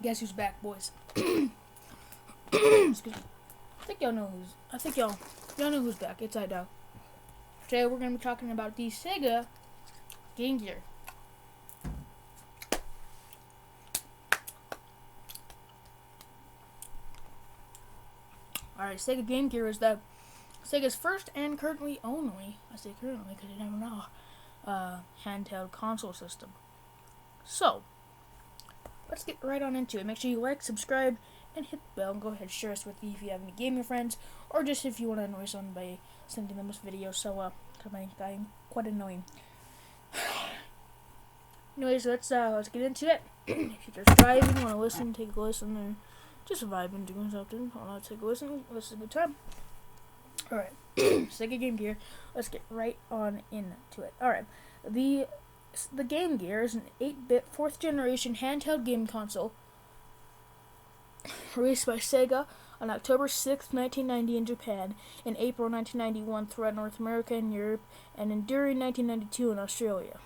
Guess who's back, boys? Excuse me. I think y'all know who's back. It's Idol. Today we're gonna be talking about the Sega Game Gear. Alright, Sega Game Gear is Sega's first and currently only, I say currently because you never know, handheld console system. So, let's get right on into it. Make sure you like, subscribe, and hit the bell, and go ahead and share us with you if you have any gaming friends, or just if you want to annoy someone by sending them this video. So, I'm quite annoying. Anyways, let's get into it. If you're just driving, want to listen, take a listen, or just vibing, doing something, want to take a listen. This is a good time. All right, Sega Game Gear. Let's get right on into it. All right, the Game Gear is an 8-bit 4th generation handheld game console released by Sega on October 6, 1990 in Japan, in April 1991 throughout North America and Europe, and during 1992 in Australia.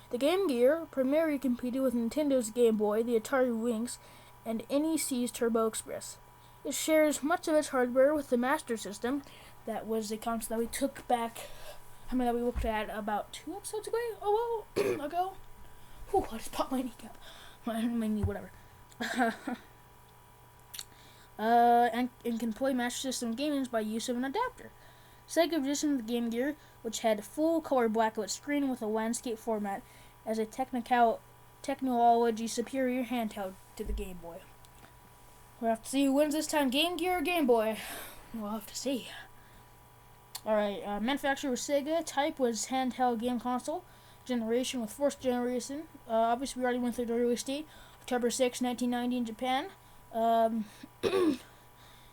The Game Gear primarily competed with Nintendo's Game Boy, the Atari Lynx, and NEC's Turbo Express. It shares much of its hardware with the Master System. That was a console that we took back, that we looked at about 2 episodes ago. Ago. Whew, I just popped my kneecap. My knee, whatever. And can play Master System games by use of an adapter. Sega positioned the Game Gear, which had full color blacklit screen with a landscape format, as a technology superior handheld to the Game Boy. We'll have to see who wins this time, Game Gear or Game Boy. We'll have to see. Alright, manufacturer was Sega. Type was handheld game console. Generation with 4th generation. Obviously, we already went through the release date. October 6, 1990 in Japan.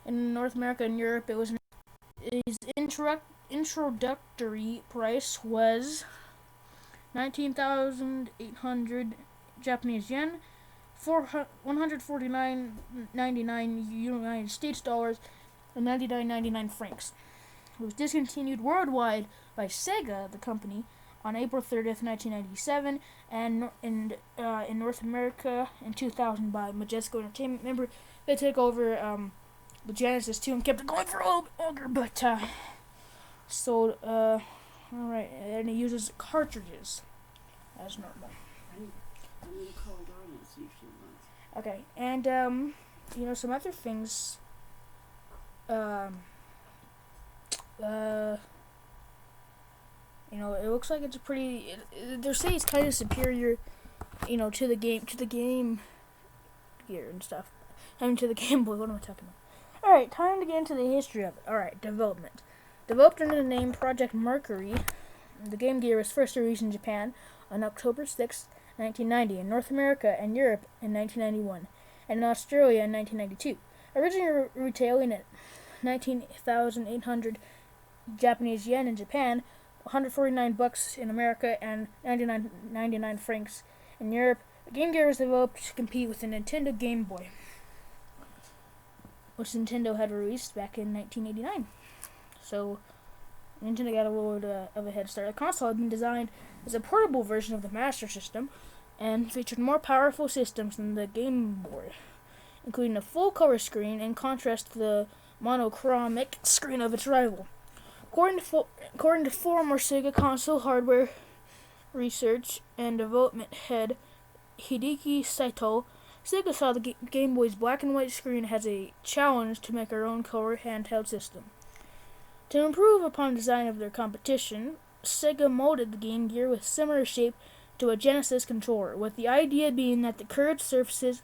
In North America and Europe, his introductory price was 19,800 Japanese yen, $149.99 United States dollars, and 99.99 francs. It was discontinued worldwide by Sega, the company, on April 30th, 1997, and in North America in 2000 by Majesco Entertainment. Remember, they took over the Genesis 2 and kept it going for a little bit longer, but sold, alright, and it uses cartridges as normal. Okay, and, some other things, it looks like it's a pretty, they're saying it's kind of superior, to the Game Gear and stuff. To the Game Boy, what am I talking about? Alright, time to get into the history of it. Alright, development. Developed under the name Project Mercury, the Game Gear was first released in Japan on October 6, 1990, in North America and Europe in 1991, and in Australia in 1992. Originally retailing at 19,800 Japanese yen in Japan, $149 in America, and 99.99 francs in Europe, the Game Gear was developed to compete with the Nintendo Game Boy, which Nintendo had released back in 1989. So, Nintendo got a little bit of a head start. The console had been designed as a portable version of the Master System and featured more powerful systems than the Game Boy, including a full-color screen in contrast to the monochromatic screen of its rival. According to former Sega console hardware research and development head Hideki Saito, Sega saw the Game Boy's black and white screen as a challenge to make our own color handheld system. To improve upon the design of their competition, Sega molded the Game Gear with similar shape to a Genesis controller, with the idea being that the curved surfaces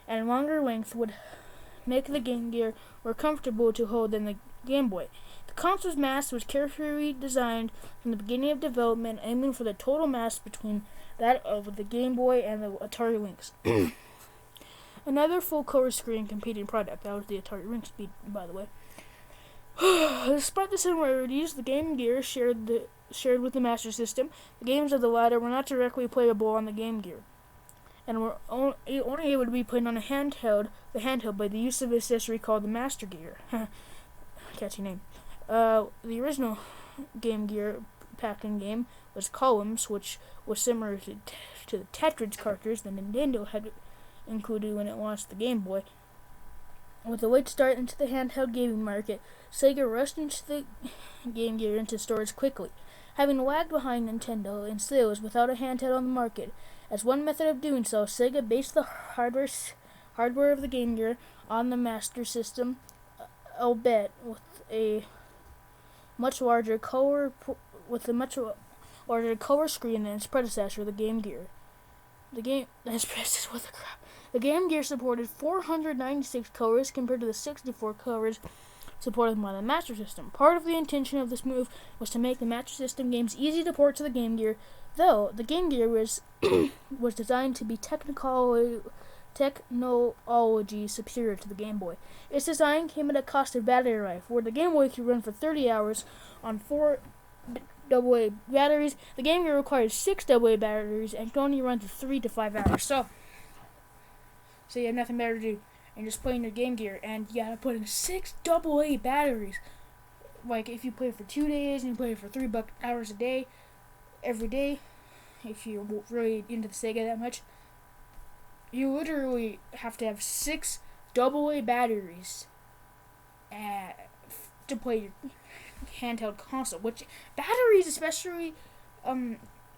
and longer length would make the Game Gear more comfortable to hold than the Game Boy. The console's mass was carefully designed from the beginning of development, aiming for the total mass between that of the Game Boy and the Atari Lynx. Another full-color screen competing product, that was the Atari Lynx, by the way. Despite the similarities, the Game Gear shared with the Master System. The games of the latter were not directly playable on the Game Gear, and were only able to be played on the handheld by the use of an accessory called the Master Gear. Catchy name. The original Game Gear pack-in game was Columns, which was similar to the Tetris cartridge that Nintendo had included when it launched the Game Boy. With a late start into the handheld gaming market, Sega rushed into the Game Gear into stores quickly, having lagged behind Nintendo in sales without a handheld on the market. As one method of doing so, Sega based the hardware of the Game Gear on the Master System, albeit with a much larger color screen than its predecessor, the Game Gear. The Game Gear supported 496 colors compared to the 64 colors supported by the Master System. Part of the intention of this move was to make the Master System games easy to port to the Game Gear, though the Game Gear was designed to be technology superior to the Game Boy. Its design came at a cost of battery life, where the Game Boy could run for 30 hours on 4 AA batteries. The Game Gear requires 6 AA batteries and can only run for 3 to 5 hours. So you have nothing better to do and just playing your Game Gear, and you gotta put in 6 AA batteries. Like if you play for 2 days and you play for 3 hours a day, every day, if you're really into the Sega that much, you literally have to have 6 AA batteries to play your handheld console. Which batteries, especially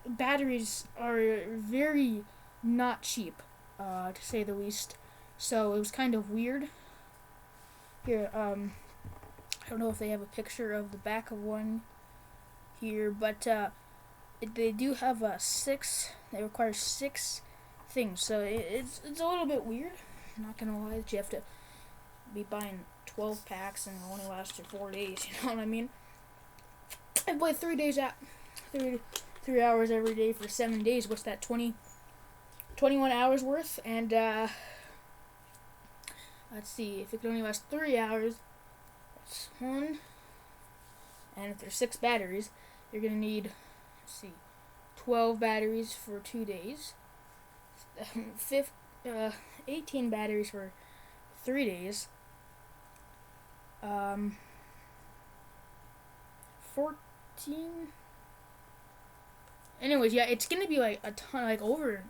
batteries, are very not cheap, to say the least. So it was kind of weird. Here, I don't know if they have a picture of the back of one here, but they do have 6. They require 6 things, so it's a little bit weird. I'm not gonna lie, that you have to be buying 12 packs and it only lasts you 4 days. You know what I mean? I play 3 days out, 3 hours every day for 7 days. What's that? 21 hours worth, and let's see, if it can only last 3 hours, that's 1, and if there's 6 batteries, you're going to need, 12 batteries for 2 days, 18 batteries for 3 days, 14, anyways, yeah, it's going to be like a ton, like over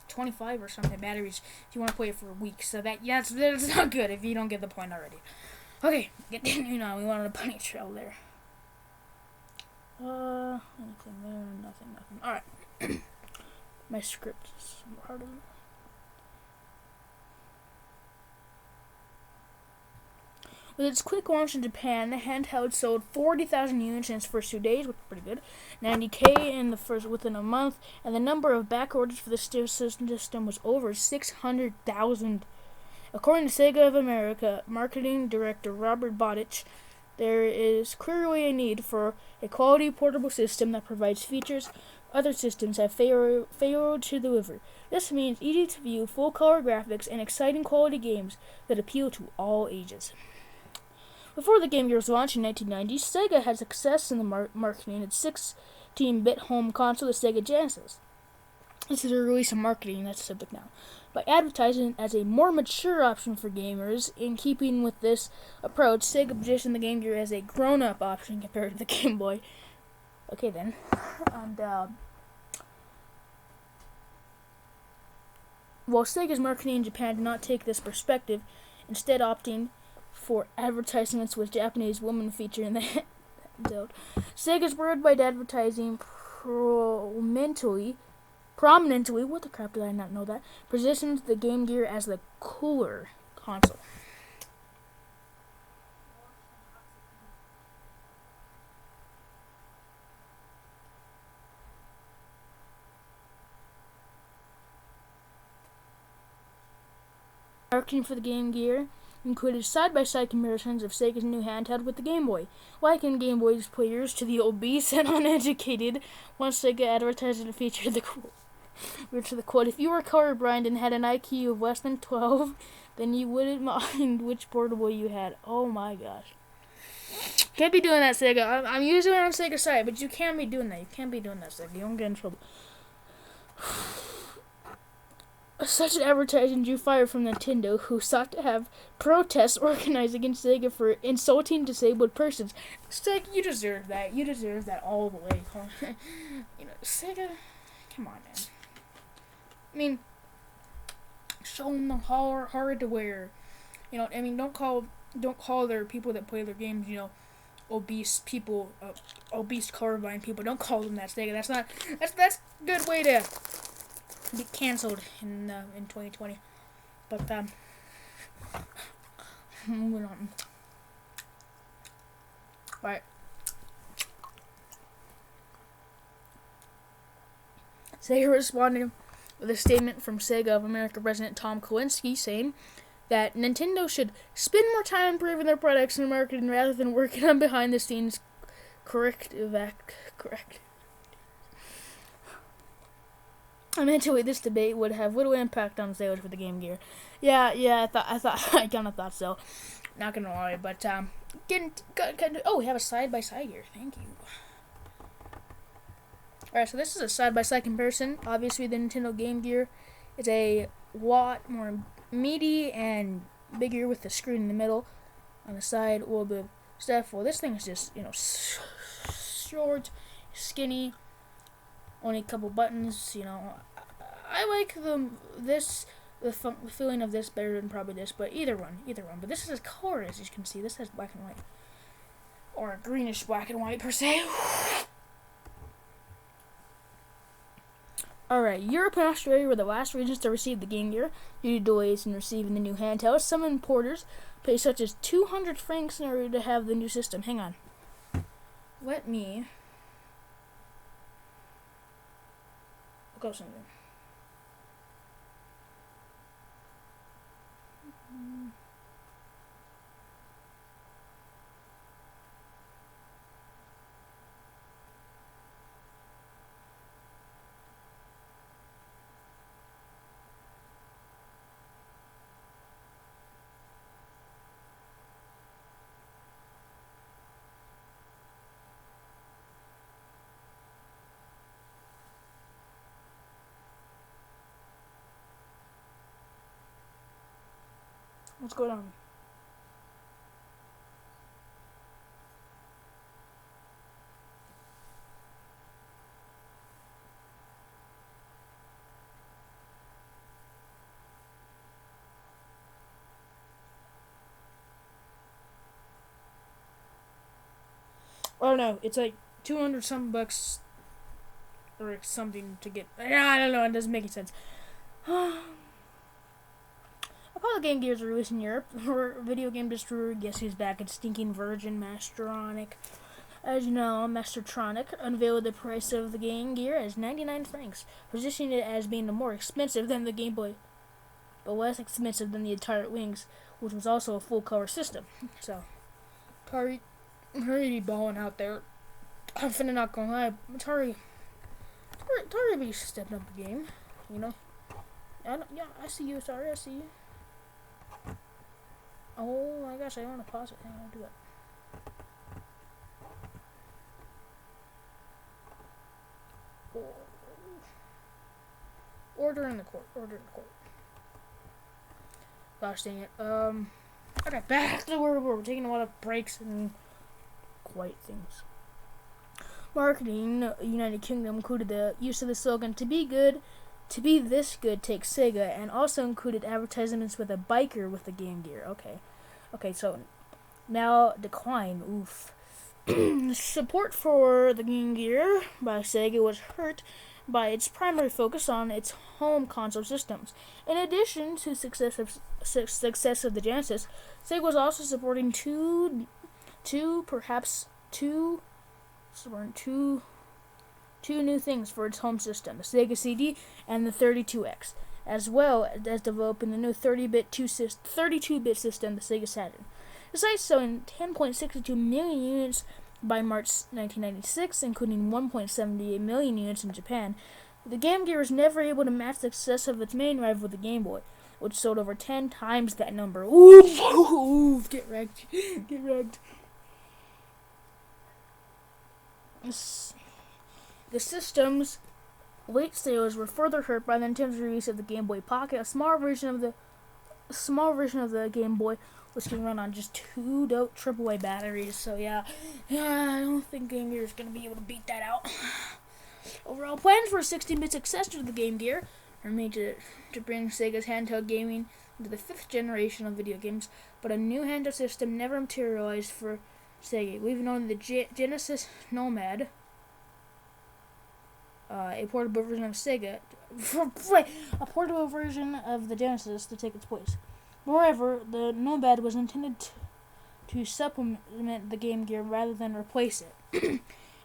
25 or something batteries if you want to play it for a week. So that's not good if you don't get the point already. Okay, continue on. We wanted a bunny trail there. Anything there? Nothing. Alright. My script is harder. With its quick launch in Japan, the handheld sold 40,000 units in its first 2 days, which is pretty good. 90K within a month, and the number of back orders for the system was over 600,000. According to Sega of America marketing director Robert Botich, there is clearly a need for a quality portable system that provides features other systems have failed to deliver. This means easy-to-view, full-color graphics and exciting quality games that appeal to all ages. Before the Game Gear was launched in 1990, Sega had success in the marketing its 16-bit home console, the Sega Genesis. This is a release of marketing, that's the subject now. By advertising it as a more mature option for gamers, in keeping with this approach, Sega positioned the Game Gear as a grown-up option compared to the Game Boy. Okay then, and while Sega's marketing in Japan did not take this perspective, instead opting for advertisements with Japanese women featured in the handheld. Sega's worldwide advertising prominently, what the crap did I not know that, positions the Game Gear as the cooler console. Marketing for the Game Gear included side-by-side comparisons of Sega's new handheld with the Game Boy, likening Game Boy's players to the obese and uneducated. Once Sega advertised it featured the quote, "If you were colorblind and had an IQ of less than 12, then you wouldn't mind which portable you had." Oh my gosh. Can't be doing that, Sega. I'm usually on Sega's side, but you can't be doing that. You can't be doing that, Sega. You don't get in trouble. Such an advertising drew fire from Nintendo, who sought to have protests organized against Sega for insulting disabled persons. Sega, you deserve that. You deserve that all the way. Sega, come on, man. I mean, show them the hardware. You know, I mean, don't call their people that play their games, you know, obese people, obese colorblind people. Don't call them that, Sega. That's a good way to get canceled in 2020. But moving on. Right. Sega responded with a statement from Sega of America President Tom Kalinske saying that Nintendo should spend more time improving their products and marketing rather than working on behind-the-scenes corrective act. Eventually, this debate would have little impact on sales for the Game Gear. Yeah, I kind of thought so. Not gonna lie, but we have a side-by-side here. Thank you. Alright, so this is a side-by-side comparison. Obviously, the Nintendo Game Gear is a lot more meaty and bigger with the screen in the middle. On the side, a little bit of stuff. Well, this thing is just, you know, short, skinny, only a couple buttons. You know, I like the feeling of this better than probably this, but either one. But this is color, as you can see. This has black and white, or a greenish black and white per se. Alright, Europe and Australia were the last regions to receive the Game Gear due to delays in receiving the new handheld. Some importers pay such as 200 francs in order to have the new system. Hang on. Let me look up something. What's going on? Oh no, it's like 200 some bucks or something to get. I don't know, it doesn't make any sense. While the Game Gears were released in Europe, video game distributor, guess who's back? It's stinking Virgin Mastertronic. As you know, Mastertronic unveiled the price of the Game Gear as 99 francs, positioning it as being more expensive than the Game Boy, but less expensive than the Atari Wings, which was also a full-color system. So, Atari really balling out there. I'm finna not gonna lie, Atari really stepped up the game, you know. I see you, sorry, I see you. Oh my gosh, I don't want to pause it. I don't want to do that. Order in the court. Gosh dang it. Okay, back to where we're taking a lot of breaks and quiet things. Marketing, United Kingdom included the use of the slogan "To be this good takes Sega," and also included advertisements with a biker with the Game Gear. Okay, so now decline. Oof. Support for the Game Gear by Sega was hurt by its primary focus on its home console systems. In addition to success of the Genesis, Sega was also supporting two new things for its home system, the Sega CD and the 32X, as well as developing the new 32-bit system, the Sega Saturn. Besides selling 10.62 million units by March 1996, including 1.78 million units in Japan, the Game Gear was never able to match the success of its main rival, the Game Boy, which sold over 10 times that number. Ooh, get wrecked. The system's late sales were further hurt by the Nintendo's release of the Game Boy Pocket. A small version of the Game Boy, which can run on just 2 AAA batteries. So yeah, I don't think Game Gear is going to be able to beat that out. Overall plans for a 16-bit successor to the Game Gear are made to bring Sega's handheld gaming into the 5th generation of video games, but a new handheld system never materialized for Sega. We've known the Genesis Nomad, a portable version of Sega, a portable version of the Genesis to take its place. Moreover, the Nomad was intended to supplement the Game Gear rather than replace it.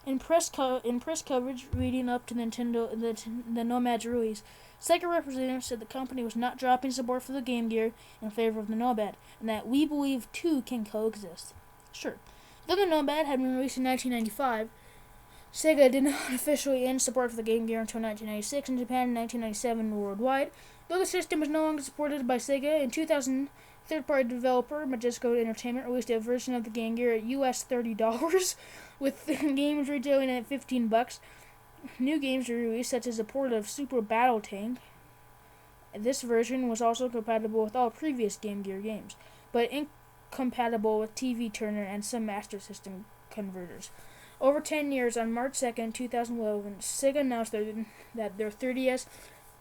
In press coverage leading up to the Nomad's release, Sega representatives said the company was not dropping support for the Game Gear in favor of the Nomad, and that we believe two can coexist. Sure. Though the Nomad had been released in 1995, Sega did not officially end support for the Game Gear until 1996 in Japan and 1997 worldwide. Though the system was no longer supported by Sega, in 2000, third-party developer Majesco Entertainment released a version of the Game Gear at US $30, with games retailing at $15. New games were released, such as a port of Super Battle Tank. This version was also compatible with all previous Game Gear games, but incompatible with TV Turner and some Master System converters. Over 10 years, on March 2nd, 2011, Sega announced that their 30th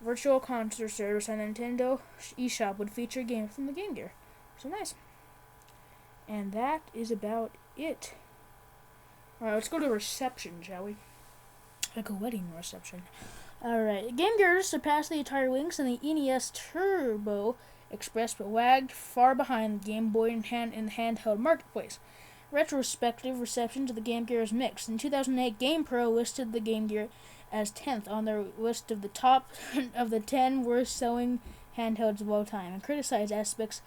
Virtual Console service on Nintendo eShop would feature games from the Game Gear. So nice. And that is about it. Alright, let's go to reception, shall we? Like a wedding reception. Alright, Game Gear surpassed the Atari Lynx and the NES Turbo Express, but lagged far behind the Game Boy in the handheld marketplace. Retrospective reception to the Game Gear is mixed. In 2008, GamePro listed the Game Gear as 10th on their list of the top of the 10 worst-selling handhelds of all time, and criticized aspects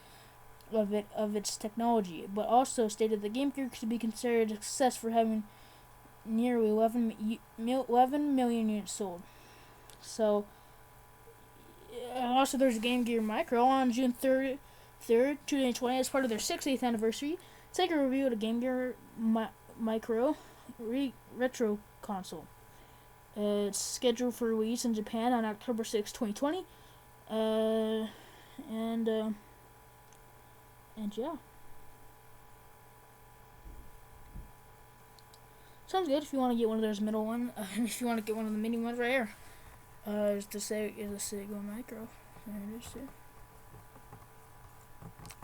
of its technology, but also stated the Game Gear could be considered a success for having nearly 11 million units sold. So, also there's a Game Gear Micro on June 3rd, 2020, as part of their 60th anniversary. Sega revealed a Game Gear Micro retro console. It's scheduled for release in Japan on October 6, 2020. And yeah. Sounds good if you want to get one of those middle ones. If you want to get one of the mini ones right here. Is the Sega Micro. There it is too.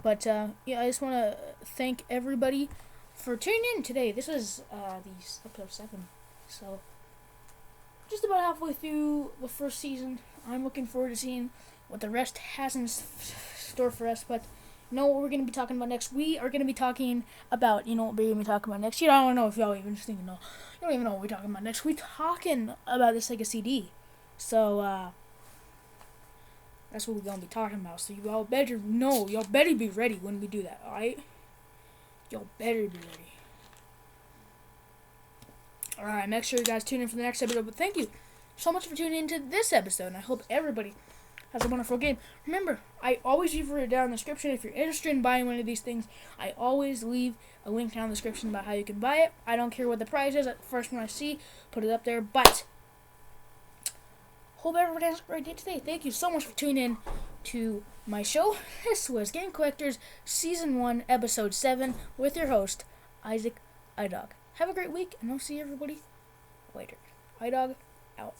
But yeah, I just want to thank everybody for tuning in today. This is the episode 7. So just about halfway through the first season. I'm looking forward to seeing what the rest has in store for us. But you know what we're going to be talking about next? We are going to be talking about, you know what we're going to be talking about next? You know, I don't know if y'all even think, no. You don't even know what we're talking about next. We're talking about the Sega CD. So, that's what we're going to be talking about. So y'all better know. Y'all better be ready when we do that, alright? Y'all better be ready. Alright, make sure you guys tune in for the next episode. But thank you so much for tuning into this episode. And I hope everybody has a wonderful game. Remember, I always leave it down in the description. If you're interested in buying one of these things, I always leave a link down in the description about how you can buy it. I don't care what the price is. At the first one I see, put it up there. But hope everybody has a great day today. Thank you so much for tuning in to my show. This was Game Collectors Season 1, Episode 7, with your host, Isaac iDog. Have a great week, and I'll see everybody later. iDog, out.